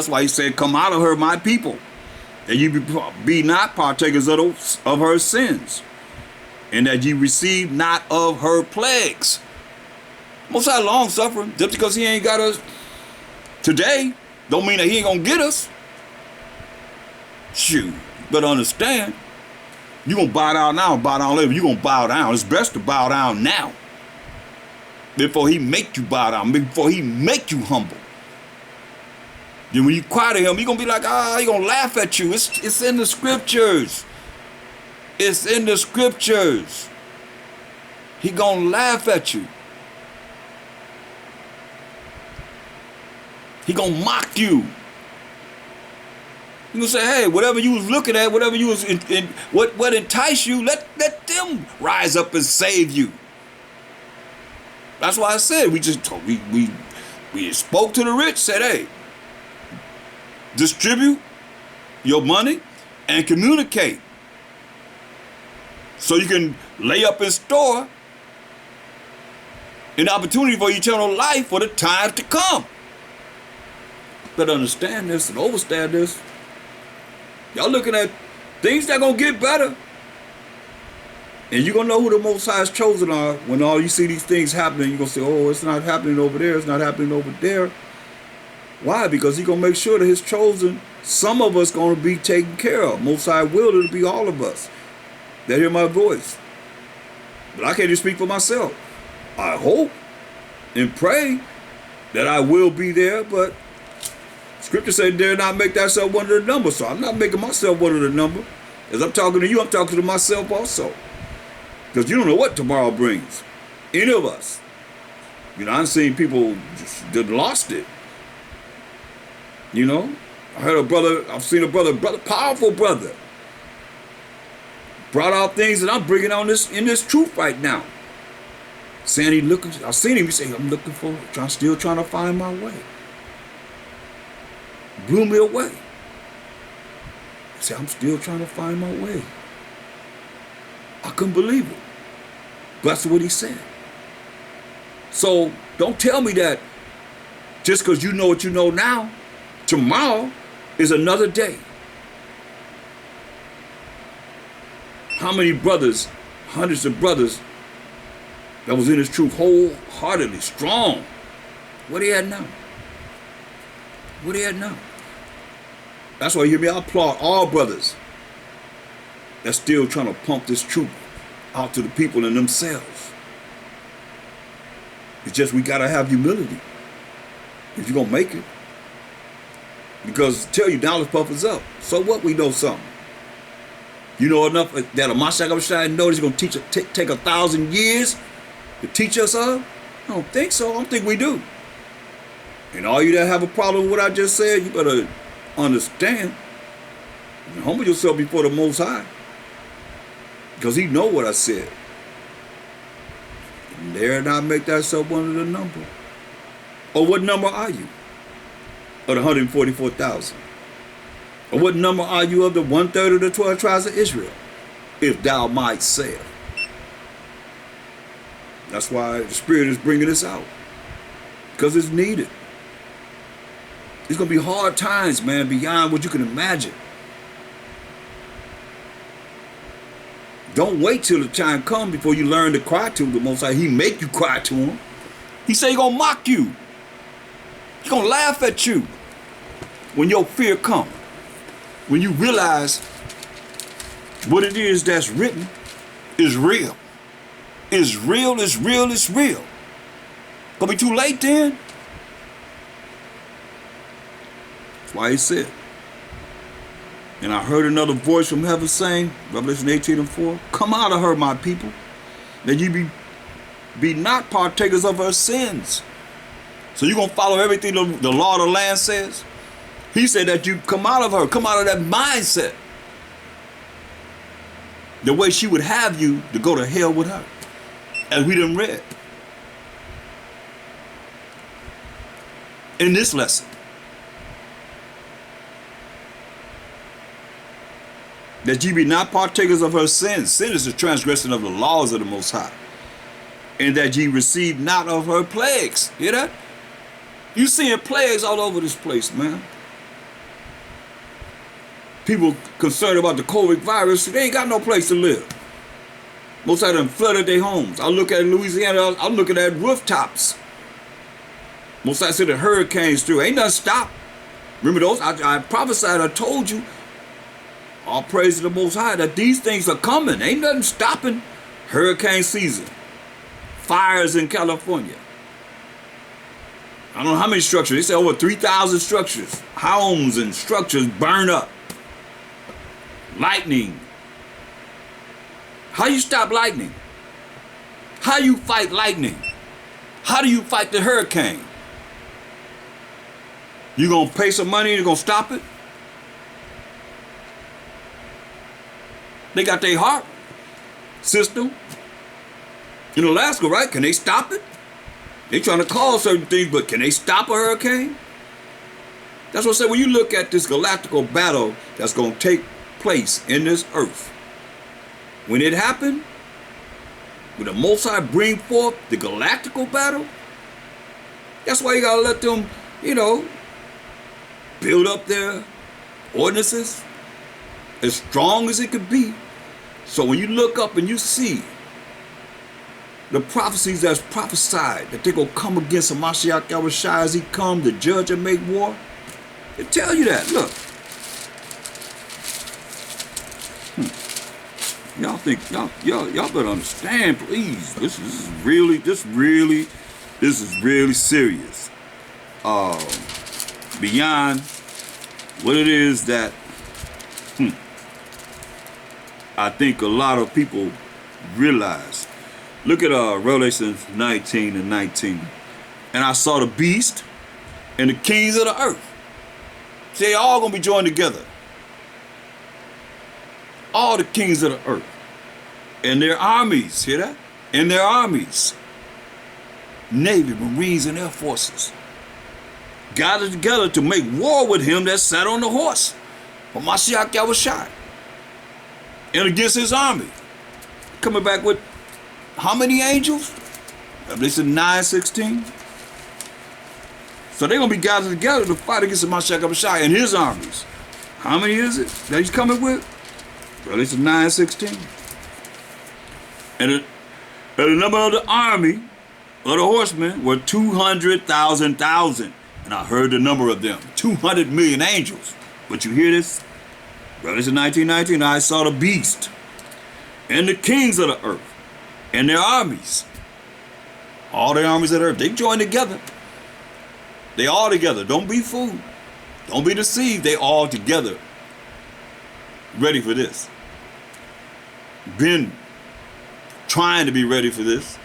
That's why he said, come out of her, my people, and you be not partakers of her sins, and that ye receive not of her plagues. Most High long suffering. Just because he ain't got us today, don't mean that he ain't gonna get us. Shoot, you better understand. You gonna bow down now, bow down later. You gonna bow down. It's best to bow down now before he make you bow down, before he make you humble. Then when you cry to him, he gonna be like, he gonna laugh at you. It's in the scriptures. It's in the scriptures. He gonna laugh at you. He gonna mock you. He gonna say, hey, whatever you was looking at, whatever you was what enticed you, let them rise up and save you. That's why I said we spoke to the rich, said, hey, distribute your money and communicate so you can lay up in store an opportunity for eternal life for the time to come. Better understand this and understand this. Y'all looking at things that gonna get better, and you're gonna know who the Most High's chosen are when all you see these things happening. You're gonna say, oh, it's not happening over there, it's not happening over there. Why? Because he gonna make sure that his chosen, some of us gonna be taken care of. Most High will it be all of us that hear my voice. But I can't just speak for myself. I hope and pray that I will be there, but Scripture said, dare not make thyself one of the number. So I'm not making myself one of the number. As I'm talking to you, I'm talking to myself also. Because you don't know what tomorrow brings. Any of us. You know, I've seen people that lost it. You know, I've seen a brother, powerful brother, brought out things that I'm bringing on in this truth right now. Saying he looking, I've seen him, he say, I'm looking for, still trying to find my way. Blew me away. He said, I'm still trying to find my way. I couldn't believe it. That's what he said. So don't tell me that just because you know what you know now, tomorrow is another day. How many brothers, hundreds of brothers that was in his truth wholeheartedly, strong? What he had now? What he had now? That's why you hear me, I applaud all brothers that's still trying to pump this truth out to the people and themselves. It's just we gotta have humility if you're gonna make it. Because tell you, knowledge puffers up. So what? We know something. You know enough that a Mashiach know he's gonna take 1,000 years to teach us all? I don't think so. I don't think we do. And all you that have a problem with what I just said, you better understand and humble yourself before the Most High. Because he know what I said. And dare not make thyself one of the number. Or what number are you? Of the 144,000? Or what number are you of the 1/3 of the 12 tribes of Israel? If thou might say it. That's why the Spirit is bringing this out. Because it's needed. It's going to be hard times, man, beyond what you can imagine. Don't wait till the time comes before you learn to cry to the Most High. He make you cry to him. He say he going to mock you. He going to laugh at you when your fear comes. When you realize what it is that's written is real. It's real, it's real, it's real. Gonna be too late then? That's why he said. And I heard another voice from heaven saying, Revelation 18:4, come out of her, my people, that you be not partakers of her sins. So you're gonna follow everything the law of the land says? He said that you come out of her, come out of that mindset. The way she would have you to go to hell with her. As we done read in this lesson. That ye be not partakers of her sins. Sin is the transgression of the laws of the Most High. And that ye receive not of her plagues. Hear that? You seeing plagues all over this place, man. people concerned about the COVID virus, they ain't got no place to live. Most of them flooded their homes. I look at Louisiana, I'm looking at rooftops. Most I said the hurricanes through. Ain't nothing stopped. Remember those? I prophesied, I told you, all praise to the Most High, that these things are coming. Ain't nothing stopping hurricane season. Fires in California. I don't know how many structures. They say over 3,000 structures. Homes and structures burn up. Lightning. How you stop lightning? How you fight lightning? How do you fight the hurricane? You gonna pay some money and you gonna stop it? They got their heart system in Alaska, right? Can they stop it? They trying to cause certain things, but can they stop a hurricane? That's what I said. When you look at this galactical battle that's gonna take place in this earth, when it happened, when the Most High bring forth the galactical battle, that's why you gotta let them, build up their ordinances as strong as it could be. So when you look up and you see the prophecies that's prophesied that they're going to come against Hamashiach Yahushua as he come to judge and make war, they tell you that. Look. Y'all think, y'all better understand, please. This is really serious. Beyond what it is that I think a lot of people realize. Look at Revelation 19 and 19. And I saw the beast and the kings of the earth. See, they all gonna be joined together. All the kings of the earth. And their armies, hear that? And their armies. Navy, Marines, and Air Forces. Gathered together to make war with him that sat on the horse. Hamashiach Yahushua. And against his army. Coming back with how many angels? Revelation 9:16. So they're going to be gathered together to fight against Hamashiach Yahushua and his armies. How many is it that he's coming with? Revelation 9:16. And the number of the army of the horsemen were 200,000. And I heard the number of them, 200 million angels. But you hear this? Revelation 19:19, I saw the beast and the kings of the earth and their armies. All the armies of the earth, they join together. They all together. Don't be fooled. Don't be deceived. They all together. Ready for this. Been trying to be ready for this.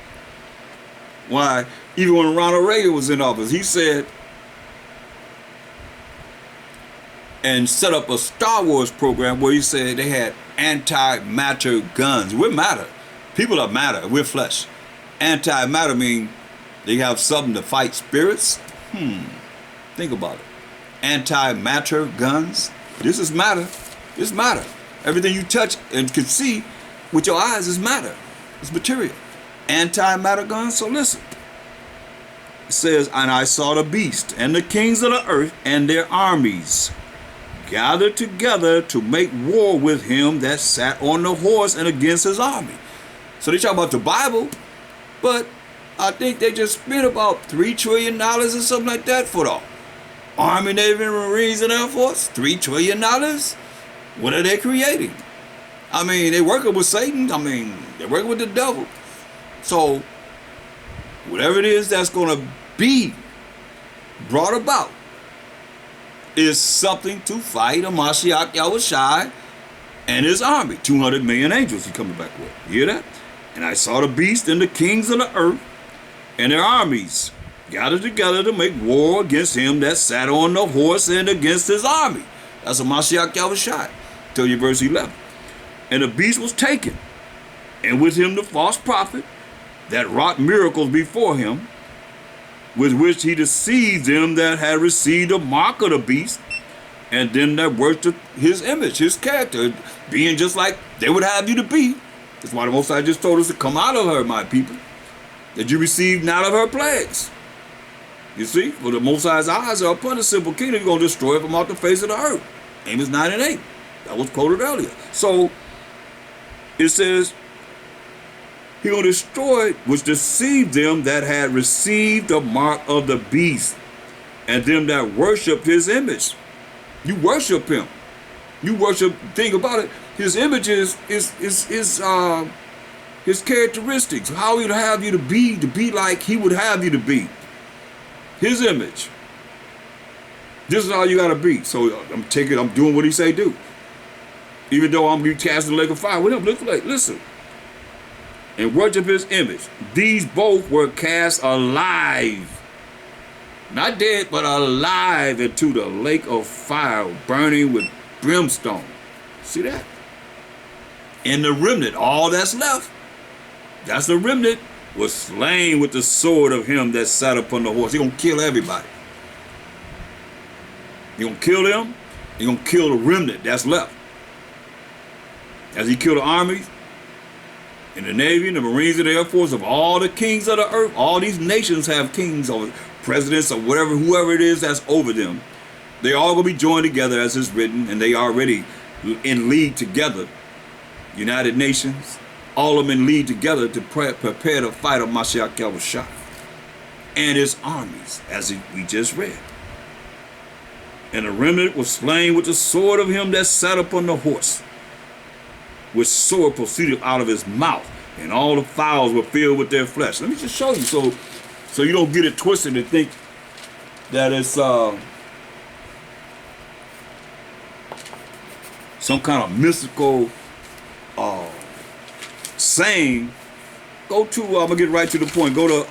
Why? Even when Ronald Reagan was in office, he said, and set up a Star Wars program where he said they had anti-matter guns. We're matter. People are matter. We're flesh. Anti-matter mean they have something to fight spirits. Think about it. Anti-matter guns. This is matter. It's matter. Everything you touch and can see with your eyes is matter. It's material. Anti-matter guns. So listen. It says, and I saw the beast and the kings of the earth and their armies gathered together to make war with him that sat on the horse and against his army. So they talk about the Bible, but I think they just spent about $3 trillion or something like that for the Army, Navy, Marines, and Air Force. $3 trillion? What are they creating? I mean, they're working with Satan. I mean, they're working with the devil. So whatever it is that's going to be brought about is something to fight Hamashiach Yahushua and his army. 200 million angels he coming back with. You hear that? And I saw the beast and the kings of the earth and their armies gathered together to make war against him that sat on the horse and against his army. That's Hamashiach Yahushua. Tell you verse 11. And the beast was taken, and with him the false prophet that wrought miracles before him, with which he deceived them that had received the mark of the beast, and them that worshipped his image, his character, being just like they would have you to be. That's why the Most High just told us to come out of her, my people, that you received not of her plagues. You see, for the Most High's eyes are upon the simple kingdom, he's going to destroy it from off the face of the earth. Amos 9 and 8. That was quoted earlier. So it says, he will destroy which deceived them that had received the mark of the beast, and them that worship his image. You worship him. You worship. Think about it. His image is his characteristics. How he would have you to be like he would have you to be. His image. This is how you gotta be. So I'm doing what he say do. Even though I'm be cast in the lake of fire with him, listen. And worship his image. These both were cast alive. Not dead, but alive into the lake of fire, burning with brimstone. See that? And the remnant, all that's left, that's the remnant, was slain with the sword of him that sat upon the horse. He's going to kill everybody. He's going to kill them. He's going to kill the remnant that's left. As he killed the armies, and the Navy, and the Marines, and the Air Force, of all the kings of the earth. All these nations have kings or presidents or whatever, whoever it is that's over them. They all going to be joined together as is written, and they already in league together. United Nations, all of them in league together to prepare to fight of Mashiach Yahushua and his armies, as we just read. And the remnant was slain with the sword of him that sat upon the horse, which sword proceeded out of his mouth, and all the fowls were filled with their flesh. Let me just show you, so you don't get it twisted and think that it's some kind of mystical saying. Go to, I'm gonna get right to the point. Go to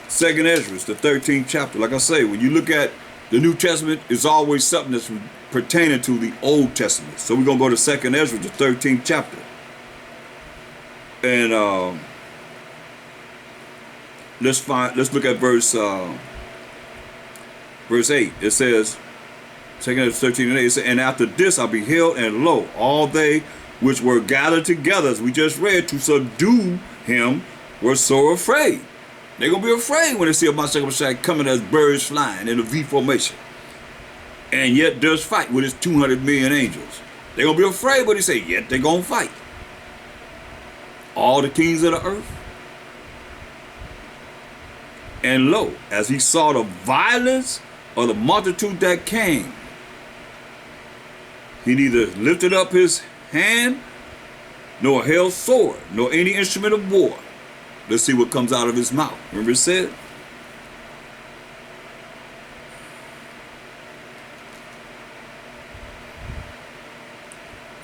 2nd Ezra, the 13th chapter. Like I say, when you look at the New Testament, it's always something that's pertaining to the Old Testament. So we're going to go to 2nd Ezra, the 13th chapter. And let's look at verse 8. It says, 2nd Ezra 13 and 8, it says, and after this I beheld, and lo, all they which were gathered together, as we just read, to subdue him, were so afraid. They're going to be afraid when they see a Mashiach coming as birds flying in a V formation. And yet does fight with his 200 million angels. They're going to be afraid, but he say, yet they're going to fight. All the kings of the earth. And lo, as he saw the violence of the multitude that came, he neither lifted up his hand, nor held sword, nor any instrument of war. Let's see what comes out of his mouth. Remember it said?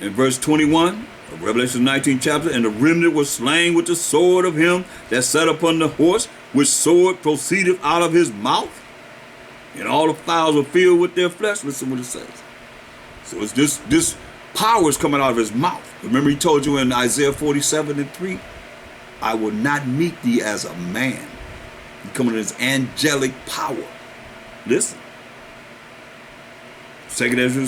In verse 21 of Revelation 19 chapter, and the remnant was slain with the sword of him that sat upon the horse, which sword proceeded out of his mouth, and all the fowls were filled with their flesh. Listen what it says. So it's this power is coming out of his mouth. Remember he told you in Isaiah 47:3, I will not meet thee as a man. He coming in his angelic power. Listen. 2nd Ezra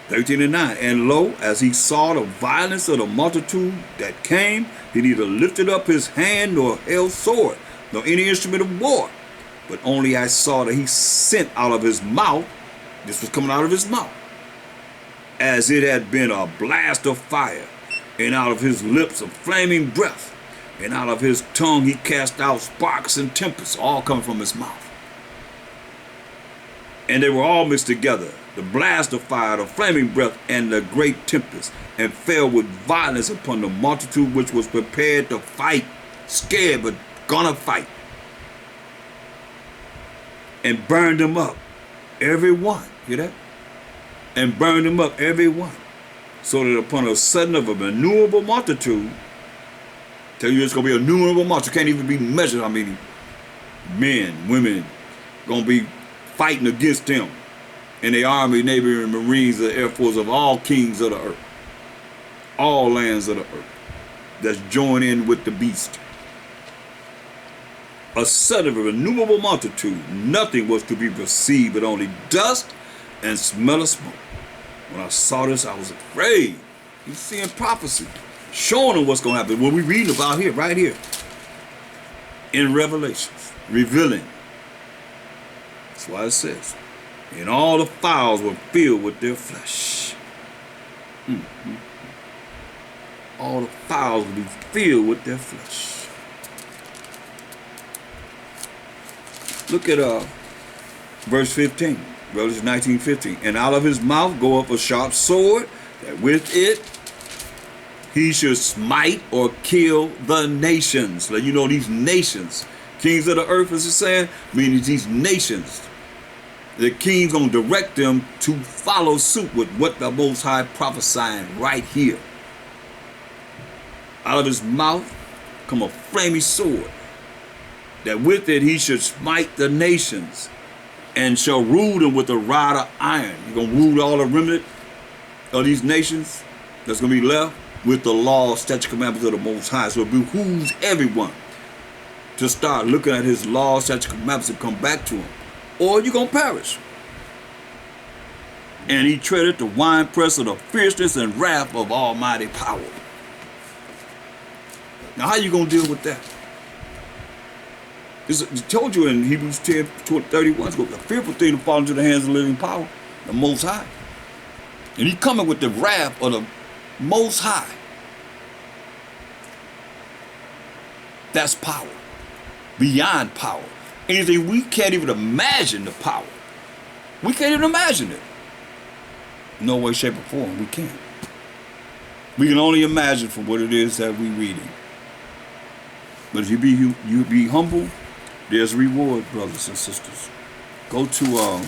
13 and 9. And lo, as he saw the violence of the multitude that came, he neither lifted up his hand nor held sword, nor any instrument of war. But only I saw that he sent out of his mouth, this was coming out of his mouth, as it had been a blast of fire, and out of his lips a flaming breath, and out of his tongue he cast out sparks and tempests, all coming from his mouth. And they were all mixed together, the blast of fire, the flaming breath, and the great tempest, and fell with violence upon the multitude which was prepared to fight, scared but gonna fight, and burned them up, every one. Hear that? And burned them up, every one. So that upon a sudden of an innumerable multitude, tell you it's going to be a innumerable multitude, can't even be measured how many men, women, going to be fighting against them. And the Army, Navy, and Marines, the Air Force of all kings of the earth, all lands of the earth, that's joined in with the beast. A sudden of an innumerable multitude, nothing was to be perceived but only dust and smell of smoke. When I saw this, I was afraid. He's seeing prophecy, showing them what's going to happen. What we're reading about here, right here, in Revelations, revealing. That's why it says, and all the fowls were filled with their flesh. All the fowls will be filled with their flesh. Look at verse 15, Revelation 19:15. And out of his mouth goeth a sharp sword, that with it he should smite or kill the nations. Let you know these nations, kings of the earth, as it's saying, meaning these nations. The king's gonna direct them to follow suit with what the Most High prophesying right here. Out of his mouth come a flaming sword, that with it he should smite the nations, and shall rule them with a rod of iron. He's gonna rule all the remnant of these nations that's gonna be left with the law, statute, commandments of the Most High. So it behooves everyone to start looking at his law, statute, commandments, and come back to him, or you're gonna perish. And he treaded the winepress of the fierceness and wrath of almighty power. Now, how you gonna deal with that? It told you in Hebrews 10:31, it's a fearful thing to fall into the hands of the living power, the Most High. And he coming with the wrath of the Most High. That's power. Beyond power. Anything we can't even imagine the power. We can't even imagine it. No way, shape, or form. We can't. We can only imagine for what it is that we're reading. But if you be humble, there's reward, brothers and sisters. Go to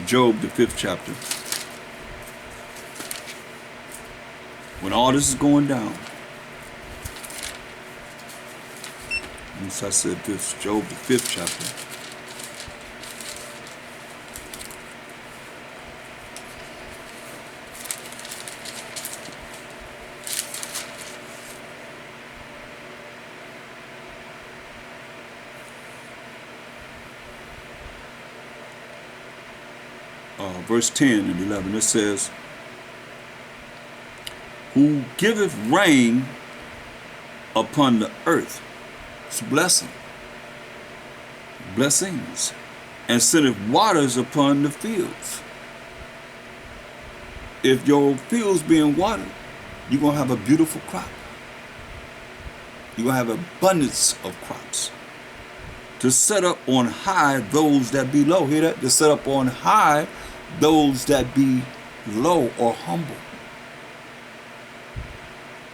Job, the 5th chapter. When all this is going down, as I said, this Job, the 5th chapter. Verse 10 and 11, it says, who giveth rain upon the earth, it's blessings, and sendeth waters upon the fields. If your fields being watered, you're going to have a beautiful crop. You're going to have abundance of crops. To set up on high those that be low. Hear that? To set up on high those that be low or humble.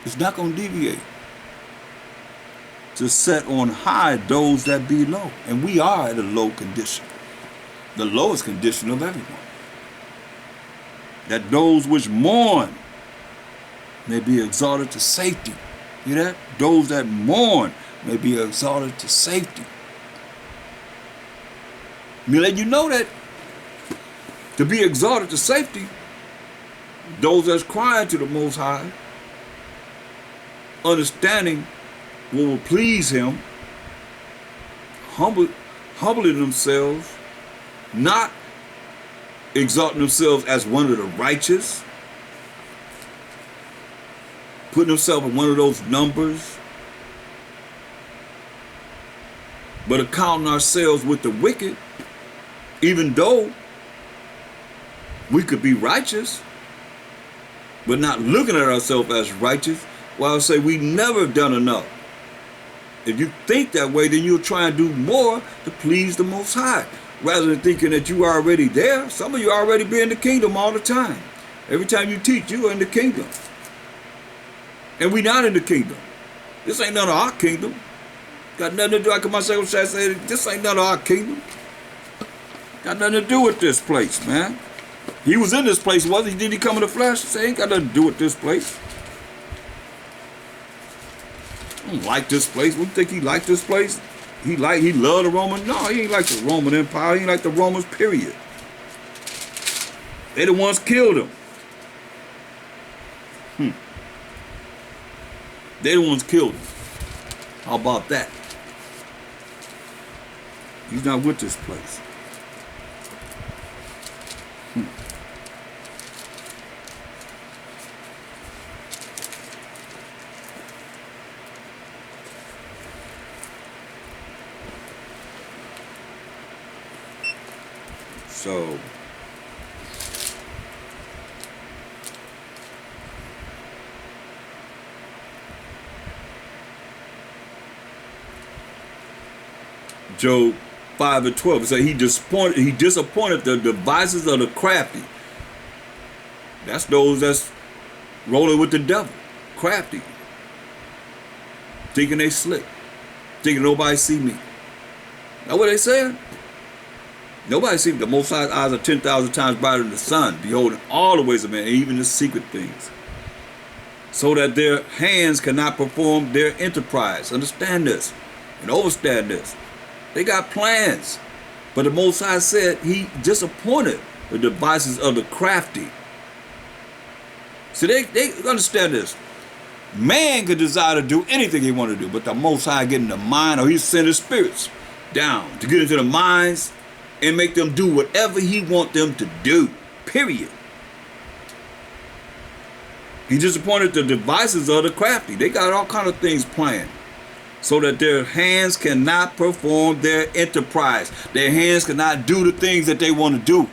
It's not going to deviate. To set on high those that be low. And we are at a low condition. The lowest condition of everyone. That those which mourn may be exalted to safety. Hear that? Those that mourn may be exalted to safety. Let me let you know that to be exalted to safety, those that's crying to the Most High, understanding what will please him, humbling themselves, not exalting themselves as one of the righteous, putting themselves in one of those numbers, but accounting ourselves with the wicked, even though we could be righteous, but not looking at ourselves as righteous. Well, I say we never have done enough. If you think that way, then you'll try and do more to please the Most High, rather than thinking that you are already there. Some of you already be in the kingdom all the time. Every time you teach, you are in the kingdom. And we not in the kingdom. This ain't none of our kingdom. Got nothing to do, like my second chat said, this ain't none of our kingdom. Got nothing to do with this place, man. He was in this place, wasn't he? Did he come in the flesh? Say, ain't got nothing to do with this place. I don't like this place. What do you think he liked this place? He loved the Roman? No, he ain't like the Roman Empire. He ain't like the Romans, period. They the ones killed him. They the ones killed him. How about that? He's not with this place. So Job 5 and 12. It says he disappointed the devices of the crafty. That's those that's rolling with the devil. Crafty. Thinking they slick. Thinking nobody see me. That's what they saying. Nobody see me. The Most High's eyes are 10,000 times brighter than the sun, beholding all the ways of man, even the secret things, so that their hands cannot perform their enterprise. Understand this and understand this. They got plans, but the Most High said he disappointed the devices of the crafty. So they understand this. Man could desire to do anything he want to do, but the Most High get in the mind, or he send his spirits down to get into the minds and make them do whatever he want them to do, period. He disappointed the devices of the crafty. They got all kind of things planned so that their hands cannot perform their enterprise. Their hands cannot do the things that they want to do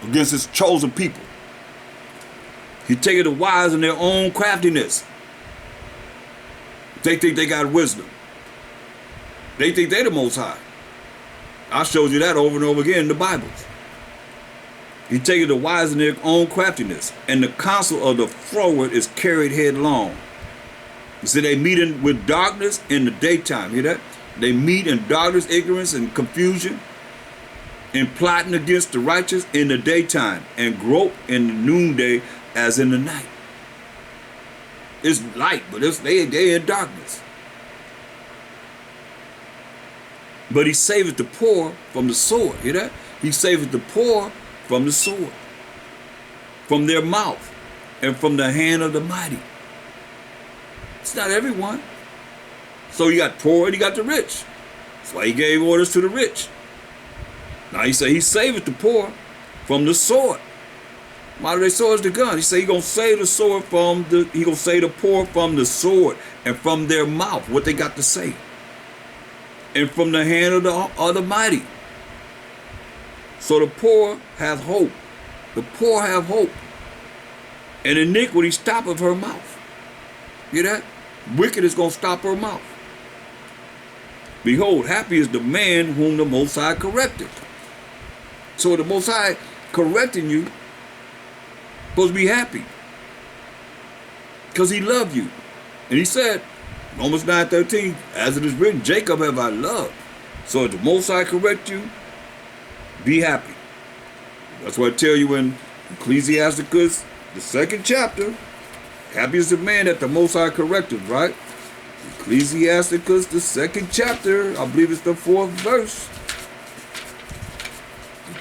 against his chosen people. He taketh the wise in their own craftiness. They think they got wisdom. They think they're the Most High. I showed you that over and over again in the Bibles. He taketh the wise in their own craftiness, and the counsel of the froward is carried headlong. He said they meet with darkness in the daytime. Hear that? They meet in darkness, ignorance, and confusion, and plotting against the righteous in the daytime, and grope in the noonday as in the night. It's light, but they in darkness. But he saveth the poor from the sword. Hear that? He saveth the poor from the sword, from their mouth, and from the hand of the mighty. It's not everyone. So you got poor and you got the rich. That's why he gave orders to the rich. Now he said he saveth the poor from the sword. Why do they swords the gun? He said he gonna save the sword he gonna save the poor from the sword and from their mouth, what they got to say. And from the hand of the mighty. So the poor have hope. The poor have hope. And iniquity stoppeth her mouth. Hear that? Wicked is going to stop her mouth. Behold, happy is the man whom the Most High corrected. So the Most High correcting you, supposed to be happy. Because he loved you. And he said, Romans 9:13, as it is written, Jacob have I loved. So if the Most High correct you, be happy. That's what I tell you in Ecclesiasticus, the 2nd chapter. Happy is the man that the Most High corrected, right? Ecclesiasticus, the 2nd chapter. I believe it's the 4th verse.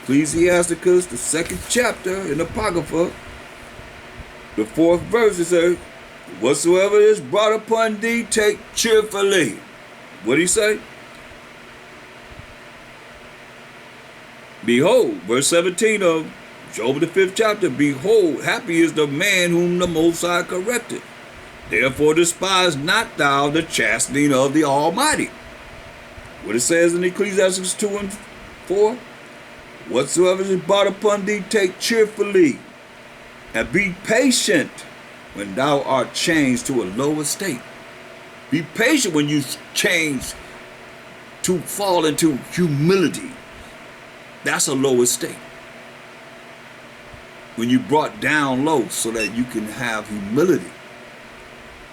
Ecclesiasticus, the 2nd chapter in the Apocrypha. The 4th verse, it says, whatsoever is brought upon thee, take cheerfully. What did he say? Behold, verse 17 of Job the 5th chapter, behold, happy is the man whom the Most High corrected. Therefore despise not thou the chastening of the Almighty. What it says in Ecclesiastes 2 and 4, whatsoever is brought upon thee, take cheerfully, and be patient when thou art changed to a lower state. Be patient when you change to fall into humility. That's a lower state. When you brought down low so that you can have humility.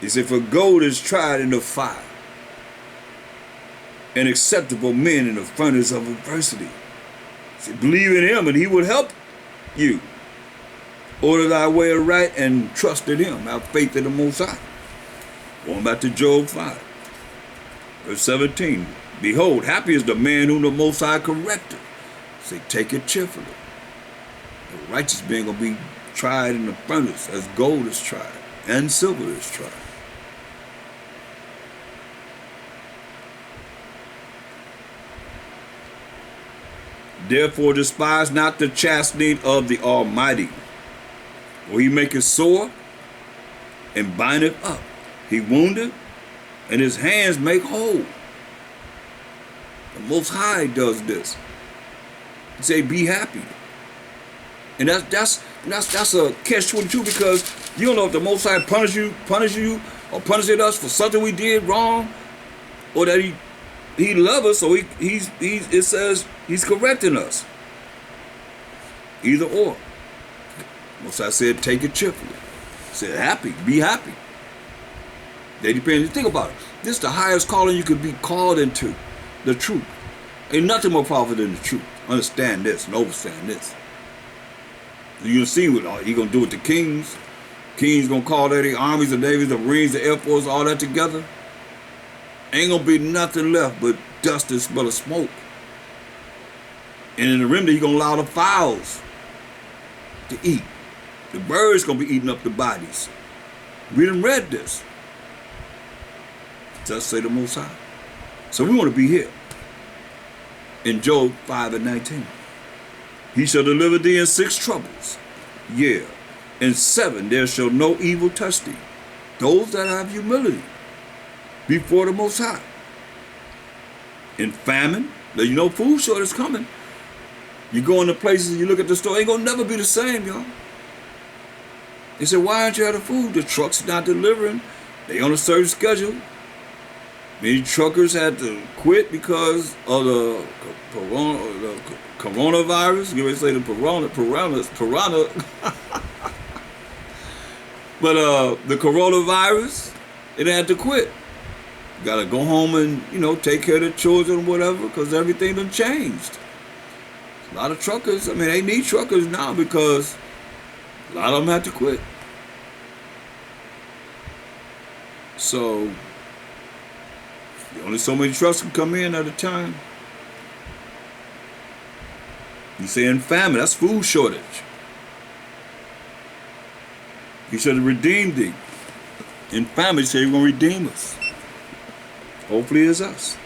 He said, for gold is tried in the fire, and acceptable men in the furnace of adversity. He said, believe in him and he will help you. Order thy way aright and trust in him. Have faith in the Most High. Going back to Job 5, verse 17. Behold, happy is the man whom the Most High corrected. Say, take it cheerfully. The righteous man gonna be tried in the furnace as gold is tried and silver is tried. Therefore despise not the chastening of the Almighty, for he maketh sore and bindeth up. He wounded, and his hands make whole. The Most High does this. He say, be happy. And that's a catch-22, because you don't know if the Most High punish you or punishes us for something we did wrong, or that he he loves us, so it says he's correcting us. Either or. Most I said, take it cheerfully. Said happy, be happy. They depend. Think about it. This is the highest calling you could be called into. The truth. Ain't nothing more powerful than the truth. Understand this and understand this. You'll see what he gonna do with the kings. Kings gonna call their armies, the navies, the marines, the air force, all that together. Ain't gonna be nothing left but dust and smell of smoke. And in the remnant, he gonna allow the fowls to eat. The birds gonna be eating up the bodies. We done read this. Thus say the Most High. So we want to be here. In Job 5:19. He shall deliver thee in 6 troubles. Yeah. In 7 there shall no evil touch thee. Those that have humility before the Most High. In famine, now you know food shortage is coming. You go into places, you look at the store, ain't gonna never be the same, y'all. They said, why aren't you out of food? The truck's not delivering. They on a certain schedule. Many truckers had to quit because of the coronavirus. You may say the piranha. But the coronavirus, it had to quit. You gotta go home and, take care of the children or whatever, because everything done changed. A lot of truckers, they need truckers now because a lot of them had to quit. So, only so many trucks can come in at a time. You say in famine, that's food shortage. He should have redeemed thee. In famine, he said he's going to redeem us. Hopefully it's us.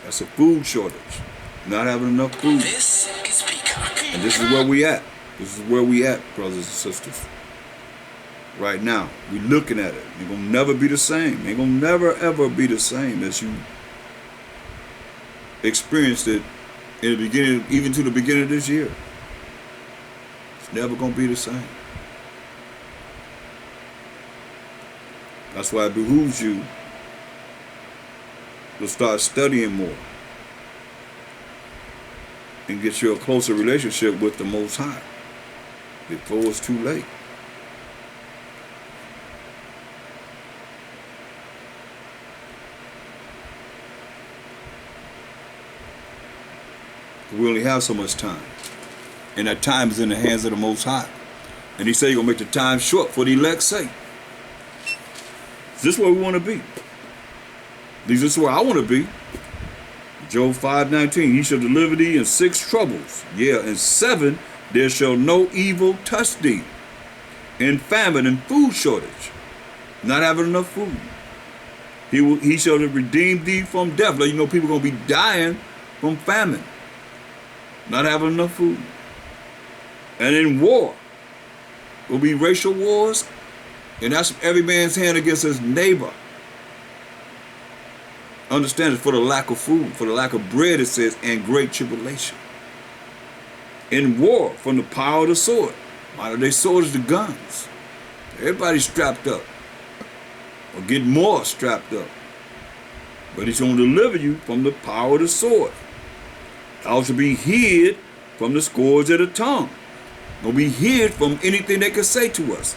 That's a food shortage. Not having enough food. This is Peacock. And this is where we at. This is where we at, brothers and sisters. Right now, we looking at it. Ain't gonna never be the same. Ain't gonna never ever be the same as you experienced it in the beginning, even to the beginning of this year. It's never gonna be the same. That's why it behooves you to start studying more and get you a closer relationship with the Most High before it's too late. We only have so much time. And that time is in the hands of the Most High. And he said he's going to make the time short for the elect's sake. Is this where we want to be? This is where I want to be. Job 5:19. He shall deliver thee in 6 troubles. Yeah, in 7 there shall no evil touch thee. In famine and food shortage. Not having enough food. He shall redeem thee from death. Let you know people are going to be dying from famine. Not having enough food. And in war, will be racial wars, and that's every man's hand against his neighbor. Understand it, for the lack of food, for the lack of bread, it says, and great tribulation. In war, from the power of the sword. Modern day swords, the guns. Everybody's strapped up, or getting more strapped up. But he's going to deliver you from the power of the sword. Thou shalt be hid from the scourge of the tongue. Gonna be hid from anything they can say to us.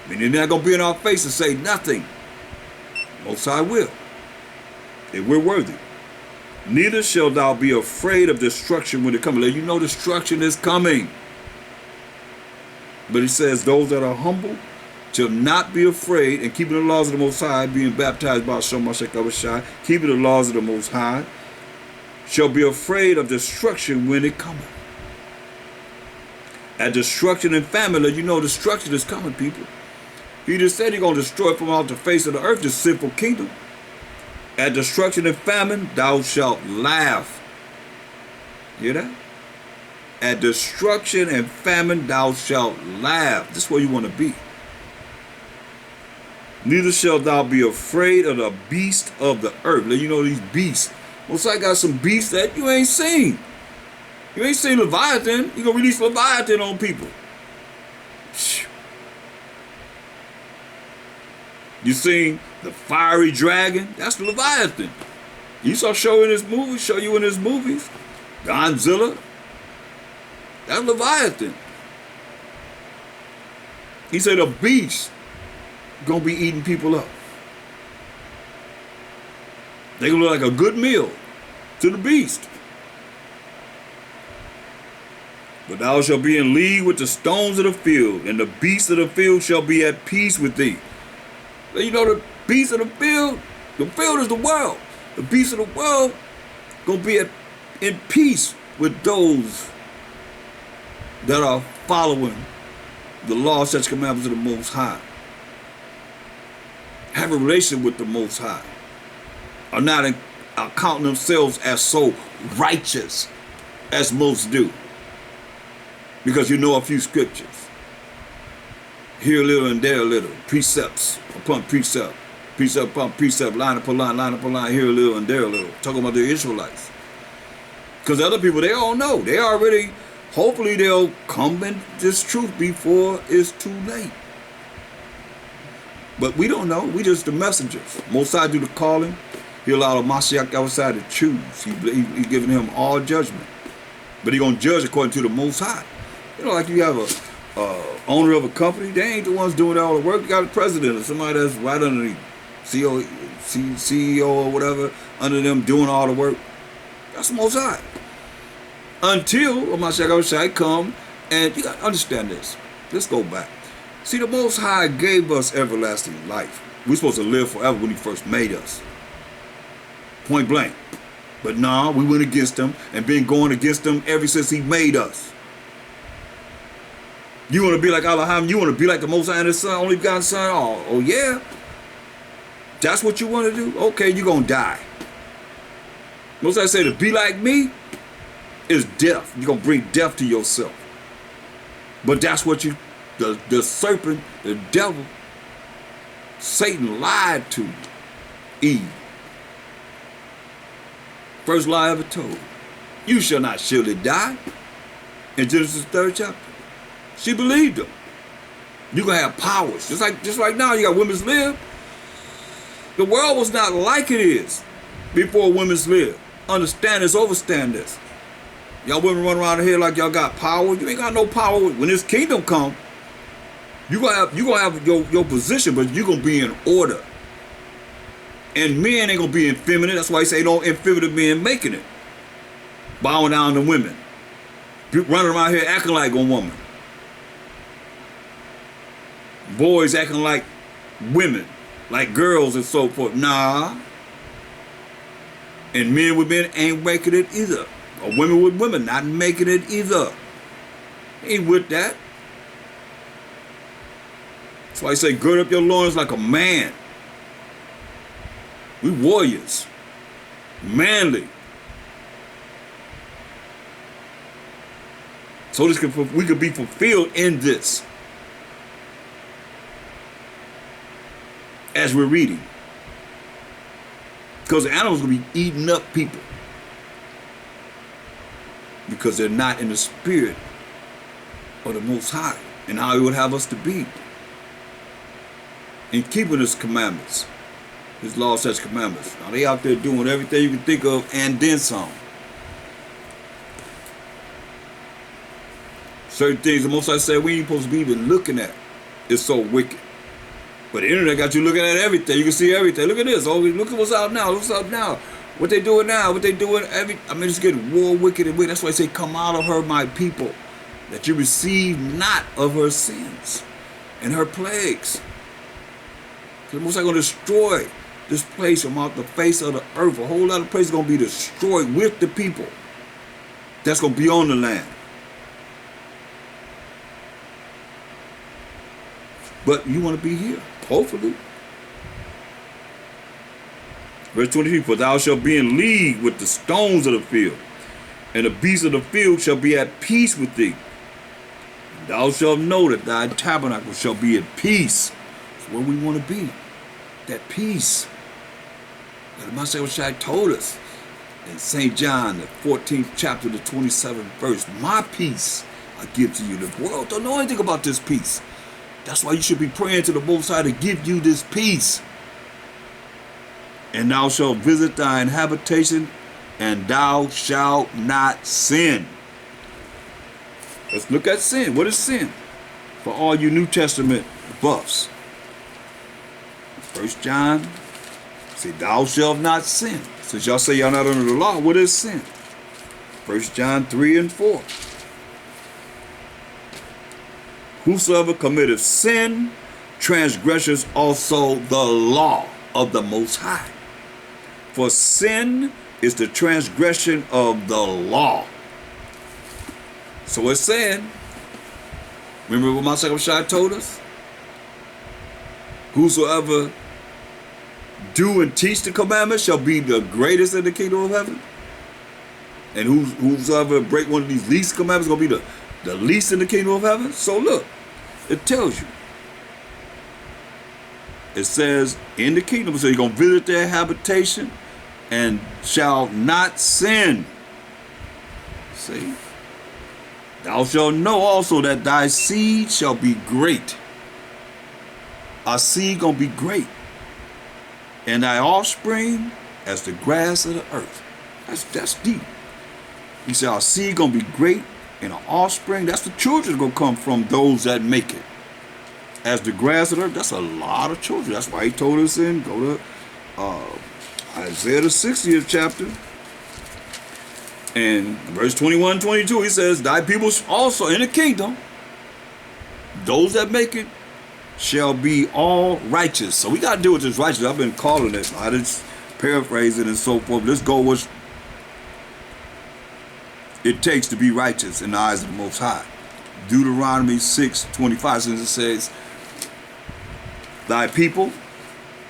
They're not gonna be in our face and say nothing. Most High will, if we're worthy. Neither shalt thou be afraid of destruction when it comes. Let you know destruction is coming. But he says those that are humble shall not be afraid, and keeping the laws of the Most High, being baptized by Hashem Mashiach Abishai, keeping the laws of the Most High, shall be afraid of destruction when it cometh. At destruction and famine, let you know destruction is coming, people. He just said he's going to destroy from out the face of the earth this sinful kingdom. At destruction and famine, thou shalt laugh. Hear that? At destruction and famine, thou shalt laugh. This is where you want to be. Neither shalt thou be afraid of the beast of the earth. Let you know these beasts. Most I got some beasts that you ain't seen. You ain't seen Leviathan. You gonna release Leviathan on people. You seen the fiery dragon? That's the Leviathan. Esau show you in his movies. Godzilla. That's Leviathan. He said a beast gonna be eating people up. They gonna look like a good meal to the beast. But thou shalt be in league with the stones of the field, and the beasts of the field shall be at peace with thee. So you know the beasts of the field is the world. The beasts of the world gonna be in peace with those that are following the law, such commandments of the Most High. Have a relationship with the Most High. Are not counting themselves as so righteous as most do. Because you know a few scriptures. Here a little and there a little. Precepts upon precept. Precept upon precept. Line upon line. Line upon line. Here a little and there a little. Talking about the Israelites. Because other people, they all know. They already, hopefully they'll come in this truth before it's too late. But we don't know. We just the messengers. Most High do the calling. He allowed Mashiach outside to choose. He giving him all judgment. But he gonna judge according to the Most High. You know, like you have a owner of a company, they ain't the ones doing all the work. You got a president or somebody that's right under the CEO or whatever, under them doing all the work. That's the Most High. Until Mashiach come, and you got to understand this. Let's go back. See, the Most High gave us everlasting life. We're supposed to live forever when he first made us. Point blank. But nah, we went against him and been going against him ever since he made us. You want to be like Elohim? You want to be like the Most High and his son, only begotten son? Oh yeah? That's what you want to do? Okay, you're going to die. Most High say to be like me is death. You're going to bring death to yourself. But that's what the serpent, the devil, Satan lied to Eve. First lie ever told. You shall not surely die. In Genesis 3rd chapter. She believed him. You're going to have powers. Just like now, you got women's lib. The world was not like it is before women's lib. Understand this, overstand this. Y'all women run around here like y'all got power. You ain't got no power. When this kingdom come, you're gonna have your position, but you're going to be in order. And men ain't going to be effeminate. That's why he say don't effeminate men making it. Bowing down to women. Running around here acting like a woman. Boys acting like women, like girls and so forth. Nah. And men with men ain't making it either. Or women with women not making it either. Ain't with that. That's why I say gird up your loins like a man. We warriors. Manly. So we could be fulfilled in this. As we're reading. Because the animals will be eating up people. Because they're not in the spirit of the Most High. And how he would have us to be. In keeping his commandments. His law, such commandments. Now they out there doing everything you can think of and then some. Certain things the Most High said we ain't supposed to be even looking at. It's so wicked. But the internet got you looking at everything. You can see everything. Look at this. Oh, look at what's out now. What's up now? What they doing now? What they doing? It's getting more wicked and wicked. That's why I say, come out of her, my people, that you receive not of her sins and her plagues. The Most High going to destroy this place from out the face of the earth. A whole lot of places going to be destroyed with the people that's going to be on the land. But you want to be here, hopefully. Verse 23, for thou shalt be in league with the stones of the field, and the beasts of the field shall be at peace with thee. And thou shalt know that thy tabernacle shall be at peace. That's where we want to be, that peace. That the Master told us in St. John, the 14th chapter, the 27th verse, my peace I give to you. The world don't know anything about this peace. That's why you should be praying to the Most High to give you this peace. And thou shalt visit thine habitation, and thou shalt not sin. Let's look at sin. What is sin? For all you New Testament buffs. 1 John, say, thou shalt not sin. Since y'all say y'all not under the law, what is sin? 1 John 3 and 4. Whosoever committeth sin transgresses also the law of the Most High. For sin is the transgression of the law. So it's saying, remember what my second shot told us? Whosoever do and teach the commandments shall be the greatest in the kingdom of heaven. And whosoever break one of these least commandments is going to be the least in the kingdom of heaven. So look, it tells you. It says in the kingdom, so you're going to visit their habitation and shall not sin. See? Thou shalt know also that thy seed shall be great. Our seed going to be great. And thy offspring as the grass of the earth. That's deep. He said our seed going to be great, and our offspring, that's the children going to come from those that make it. As the grass of the earth, that's a lot of children. That's why he told us in, go to Isaiah the 60th chapter. And verse 21, 22, he says, thy people also in the kingdom, those that make it, shall be all righteous. So we got to deal with this righteous. I've been calling it. I just paraphrase it and so forth. Let's go with it takes to be righteous in the eyes of the Most High. Deuteronomy 6:25, since it says, thy people,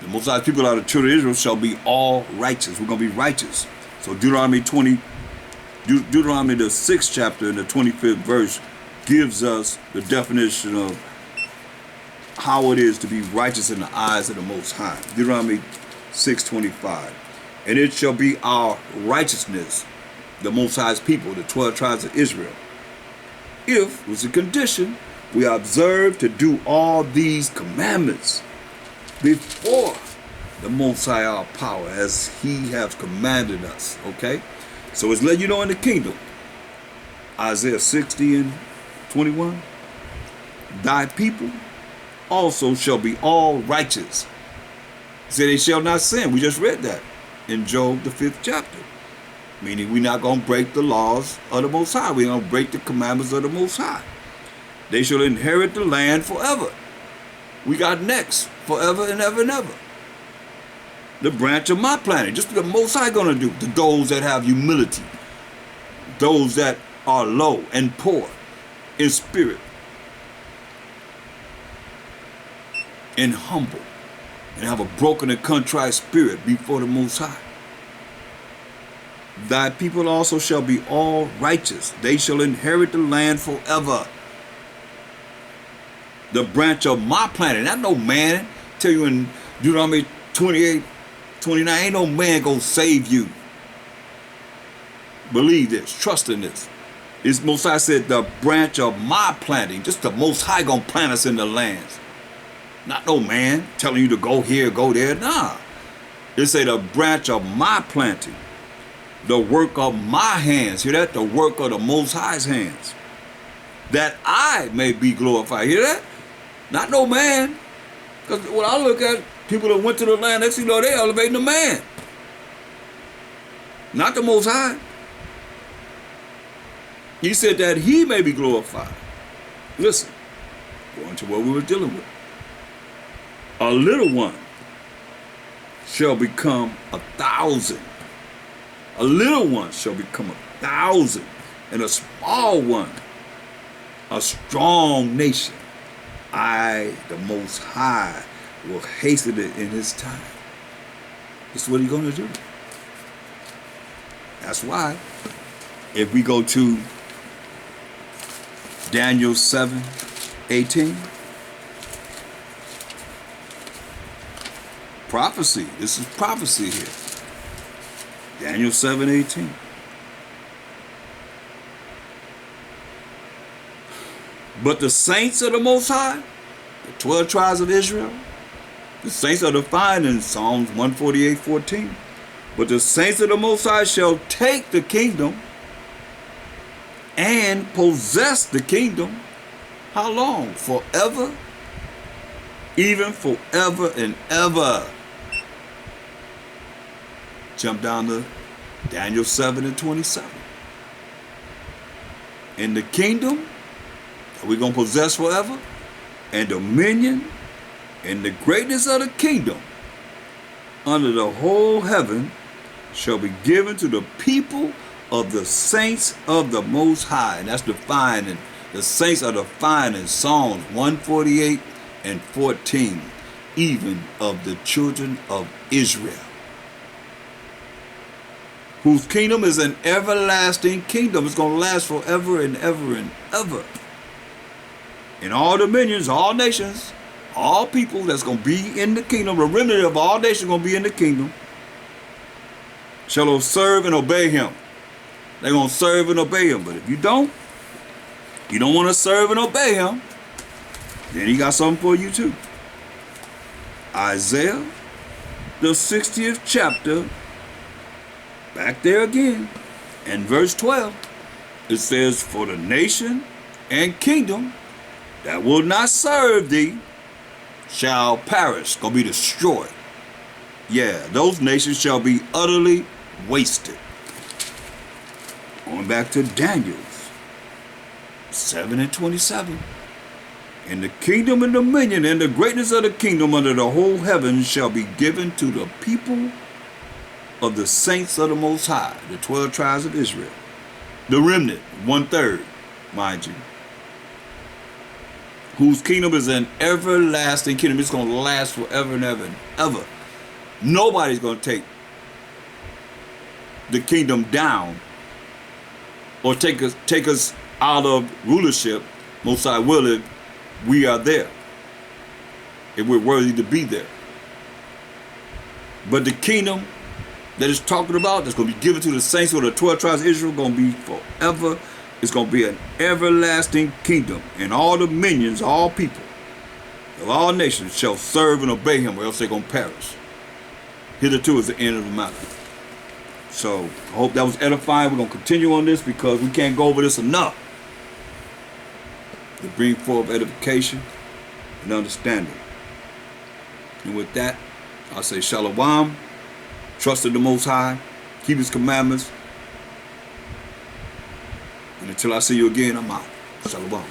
the Most High's people are the children of Israel, shall be all righteous. We're going to be righteous. So Deuteronomy the 6th chapter and the 25th verse gives us the definition of how it is to be righteous in the eyes of the Most High. Deuteronomy 6:25. And it shall be our righteousness, the Most High's people, the 12 tribes of Israel, if, was a condition, we observe to do all these commandments before the Most High our power, as he has commanded us. Okay? So it's letting you know in the kingdom, Isaiah 60 and 21, thy people also shall be all righteous. He said they shall not sin. We just read that in Job, the 5th chapter. Meaning we're not going to break the laws of the Most High. We're going to break the commandments of the Most High. They shall inherit the land forever. We got next, forever and ever and ever. The branch of my planet. Just what the Most High going to do to those that have humility. Those that are low and poor in spirit. And humble. And have a broken and contrite spirit before the Most High. Thy people also shall be all righteous. They shall inherit the land forever. The branch of my planet. Not no man. Tell you in Deuteronomy 28:29, ain't no man gonna save you. Believe this. Trust in this. It's Most High said the branch of my planting. Just the Most High gonna plant us in the lands. Not no man telling you to go here, go there. Nah. It say the branch of my planting. The work of my hands. Hear that? The work of the Most High's hands. That I may be glorified. Hear that? Not no man. Because when I look at people that went to the land, they elevating the man. Not the Most High. He said that he may be glorified. Listen, going to what we were dealing with. A little one shall become 1,000. A little one shall become 1,000, and a small one, a strong nation. I, the Most High, will hasten it in his time. That's what he's going to do. That's why, if we go to Daniel 7:18, prophecy. This is prophecy here. Daniel 7:18. But the saints of the Most High, The 12 tribes of Israel. The saints are defined in Psalms 148:14. But the saints of the Most High shall take the kingdom and possess the kingdom. How long? Forever? Even forever and ever. Jump down to Daniel 7:27. In the kingdom that we're going to possess forever, and dominion, and the greatness of the kingdom under the whole heaven shall be given to the people of the saints of the Most High. And that's defined, and the saints are defined in Psalms 148:14, even of the children of Israel, whose kingdom is an everlasting kingdom. It's going to last forever and ever and ever. And all dominions, all nations, all people that's going to be in the kingdom, the remnant of all nations going to be in the kingdom, shall serve and obey him. They're going to serve and obey him. But if you don't want to serve and obey him, then he got something for you too. Isaiah, the 60th chapter, back there again, in verse 12, it says, for the nation and kingdom that will not serve thee shall perish, gonna be destroyed. Yeah, those nations shall be utterly wasted. Going back to Daniel's 7:27. And the kingdom and dominion and the greatness of the kingdom under the whole heaven shall be given to the people of the saints of the Most High, the 12 tribes of Israel. The remnant, 1/3, mind you, whose kingdom is an everlasting kingdom. It's going to last forever and ever and ever. Nobody's going to take the kingdom down or take us out of rulership. Most High will if we are there, if we're worthy to be there. But the kingdom that is talking about, that's going to be given to the saints of the 12 tribes of Israel, going to be forever. It's going to be an everlasting kingdom, and all dominions, all people of all nations shall serve and obey him, or else they're going to perish. Hitherto is the end of the matter. So I hope that was edifying. We're going to continue on this because we can't go over this enough to bring forth edification and understanding. And with that, I'll say shalom. Trust in the Most High. Keep his commandments. And until I see you again, I'm out. Shalom.